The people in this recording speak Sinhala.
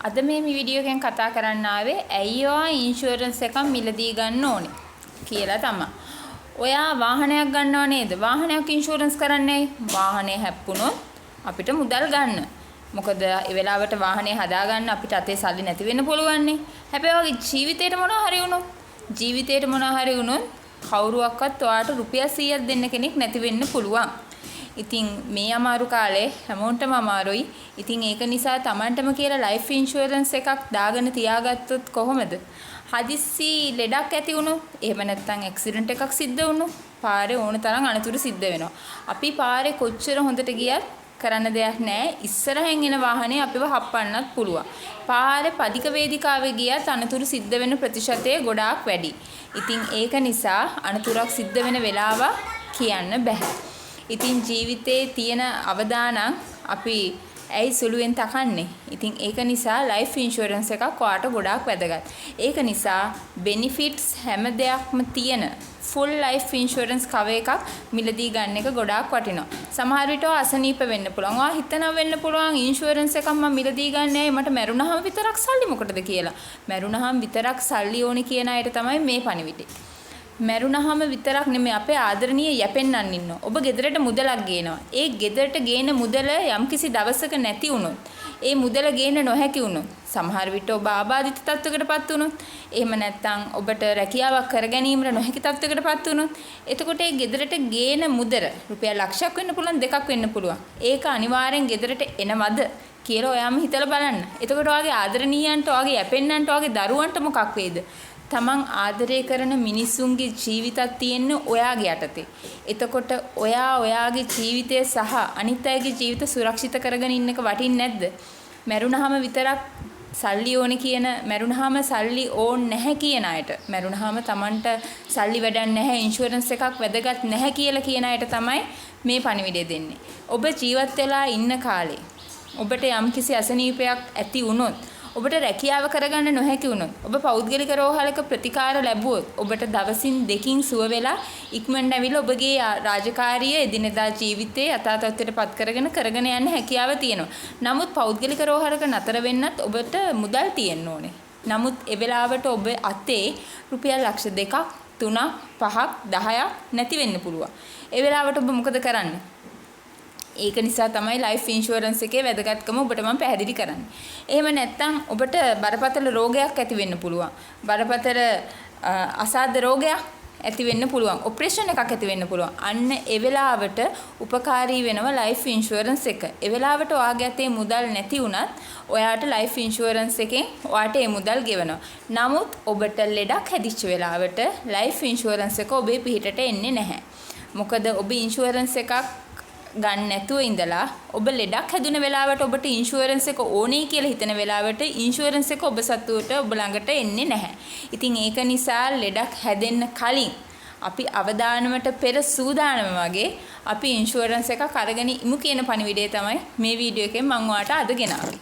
අද මේ වීඩියෝ එකෙන් කතා කරන්න ආවේ ඇයි ඔයා ඉන්ෂුරන්ස් එකක් මිලදී ගන්න ඕනේ කියලා තමයි. ඔයා වාහනයක් ගන්නව නේද? වාහනයක් ඉන්ෂුරන්ස් කරන්නේ වාහනේ හැප්පුණොත් අපිට මුදල් ගන්න. මොකද ඒ වෙලාවට වාහනේ හදාගන්න අපිට අතේ සල්ලි නැති වෙන්න පුළුවන් නේ. හැබැයි ඔයාගේ ජීවිතේට මොනවා හරි වුණොත් කවුරුවක්වත් ඔයාට රුපියල් 100ක් දෙන්න කෙනෙක් නැති වෙන්න පුළුවන්. ඉතින් මේ අමාරු කාලේ හැමෝටම අමාරුයි. ඉතින් ඒක නිසා Tamanටම කියලා ලයිෆ් ඉන්ෂුරන්ස් එකක් දාගෙන තියාගත්තොත් කොහොමද? හදිස්සි ලෙඩක් ඇති වුණොත්, එහෙම නැත්නම් ඇක්සිඩන්ට් එකක් සිද්ධ වුණොත්, පාරේ ඕන තරම් අනතුරු සිද්ධ වෙනවා. අපි පාරේ කොච්චර හොඳට ගියත් කරන්න දෙයක් නැහැ. ඉස්සරහෙන් එන වාහනේ අපිව හප්පන්නත් පුළුවන්. පාරේ පදික වේදිකාවේ ගියත් අනතුරු සිද්ධ වෙන ප්‍රතිශතය ගොඩාක් වැඩි. ඉතින් ඒක නිසා අනතුරක් සිද්ධ වෙන වෙලාව කියන්න බෑ. ඉතින් ජීවිතේ තියෙන අවදානම් අපි ඇයි සුළුවෙන් තකන්නේ? ඉතින් ඒක නිසා ලයිෆ් ඉන්ෂුරන්ස් එකක් ඔයාට ගොඩාක් වැදගත්. ඒක නිසා බෙනිෆිට්ස් හැම දෙයක්ම තියෙන ෆුල් ලයිෆ් ඉන්ෂුරන්ස් කවර් එකක් මිලදී ගන්න එක ගොඩාක් වටිනවා. සමහර විට අසනීප වෙන්න පුළුවන්. ඔයා හිතනවා වෙන්න පුළුවන් ඉන්ෂුරන්ස් එකක් මම මිලදී ගන්නෑ මට මැරුණාම විතරක් සල්ලි මොකටද කියලා. මැරුණාම විතරක් සල්ලි ඕනි කියන අයට තමයි මේ පණිවිඩය. මැරුණාම විතරක් නෙමෙයි අපේ ආදරණීය යැපෙන්නන් ඉන්නවා. ඔබ ගෙදරට මුදලක් ගේනවා. ඒ ගෙදරට ගේන මුදල යම්කිසි දවසක නැති වුණොත්, ඒ මුදල ගේන්න නොහැකි වුණොත්, සමහර විට ඔබ ආබාධිත තත්වයකටපත් වුණොත්, එහෙම නැත්නම් ඔබට රැකියාවක් කරගැනීමට නොහැකි තත්වයකටපත් වුණොත්, එතකොට ඒ ගෙදරට ගේන මුදල රුපියල් ලක්ෂයක් වෙන්න පුළුවන්, 2ක් වෙන්න පුළුවන්. ඒක අනිවාර්යෙන් ගෙදරට එනවද කියලා ඔයාම හිතලා බලන්න. එතකොට ඔයාගේ ආදරණීයන්ට, ඔයාගේ යැපෙන්නන්ට, ඔයාගේ දරුවන්ට මොකක් වේද? තමන් ආදරය කරන මිනිසුන්ගේ ජීවිතත් තියෙන්නේ ඔයාගේ යටතේ. එතකොට ඔයාගේ ජීවිතය සහ අනිත් අයගේ ජීවිත සුරක්ෂිත කරගෙන ඉන්න එක වටින්නේ නැද්ද? මැරුණාම විතරක් සල්ලි ඕනේ කියන, මැරුණාම සල්ලි ඕන් නැහැ කියන අයට, මැරුණාම තමන්ට සල්ලි වැඩක් නැහැ, ඉන්ෂුරන්ස් එකක් වැදගත් නැහැ කියලා කියන අයට තමයි මේ පණිවිඩය දෙන්නේ. ඔබ ජීවත් වෙලා ඉන්න කාලේ ඔබට යම්කිසි අසනීපයක් ඇති වුණොත්, ඔබට රැකියාව කරගන්න නොහැකි වුණොත්, ඔබ පෞද්ගලික රෝහලක ප්‍රතිකාර ලැබුවොත්, ඔබට දවසින් දෙකකින් සුව වෙලා ඉක්මනට ඇවිල්ලා ඔබගේ රාජකාරිය එදිනෙදා ජීවිතේ යථා තත්ත්වයට පත් කරගෙන යන්න හැකියාව තියෙනවා. නමුත් පෞද්ගලික රෝහලක නතර වෙන්නත් ඔබට මුදල් තියෙන්න ඕනේ. නමුත් ඒ වෙලාවට ඔබ අතේ රුපියල් ලක්ෂ 2ක් 3ක් 5ක් 10ක් නැති වෙන්න පුළුවන්. ඒ වෙලාවට ඔබ මොකද කරන්නේ? ඒක නිසා තමයි ලයිෆ් ඉන්ෂුරන්ස් එකේ වැදගත්කම ඔබට මම පැහැදිලි කරන්නේ. එහෙම නැත්නම් ඔබට බරපතල රෝගයක් ඇති වෙන්න පුළුවන්. බරපතල අසාධ්‍ය රෝගයක් ඇති වෙන්න පුළුවන්. ඔපරේෂන් එකක් ඇති වෙන්න පුළුවන්. අන්න ඒ වෙලාවට උපකාරී වෙනවා ලයිෆ් ඉන්ෂුරන්ස් එක. ඒ වෙලාවට ඔයාගේ අතේ මුදල් නැති වුණත් ඔයාට ලයිෆ් ඉන්ෂුරන්ස් එකෙන් ඔයාට ඒ මුදල් ගෙවනවා. නමුත් ඔබට ලෙඩක් හැදිච්ච වෙලාවට ලයිෆ් ඉන්ෂුරන්ස් එක ඔබේ පිටට එන්නේ නැහැ. මොකද ඔබ ඉන්ෂුරන්ස් එකක් ගන්න නැතුව ඉඳලා ඔබ ලෙඩක් හැදුන වෙලාවට ඔබට ඉන්ෂුරන්ස් එක ඕනේ කියලා හිතන වෙලාවට ඉන්ෂුරන්ස් එක ඔබ සතුවට ඔබ ළඟට එන්නේ නැහැ. ඉතින් ඒක නිසා ලෙඩක් හැදෙන්න කලින් අපි අවදානමට පෙර සූදානම වගේ අපි ඉන්ෂුරන්ස් එකක් අරගෙන ඉමු කියන පණිවිඩය තමයි මේ වීඩියෝ එකෙන් මම ඔයාලට අද ගෙනාවේ.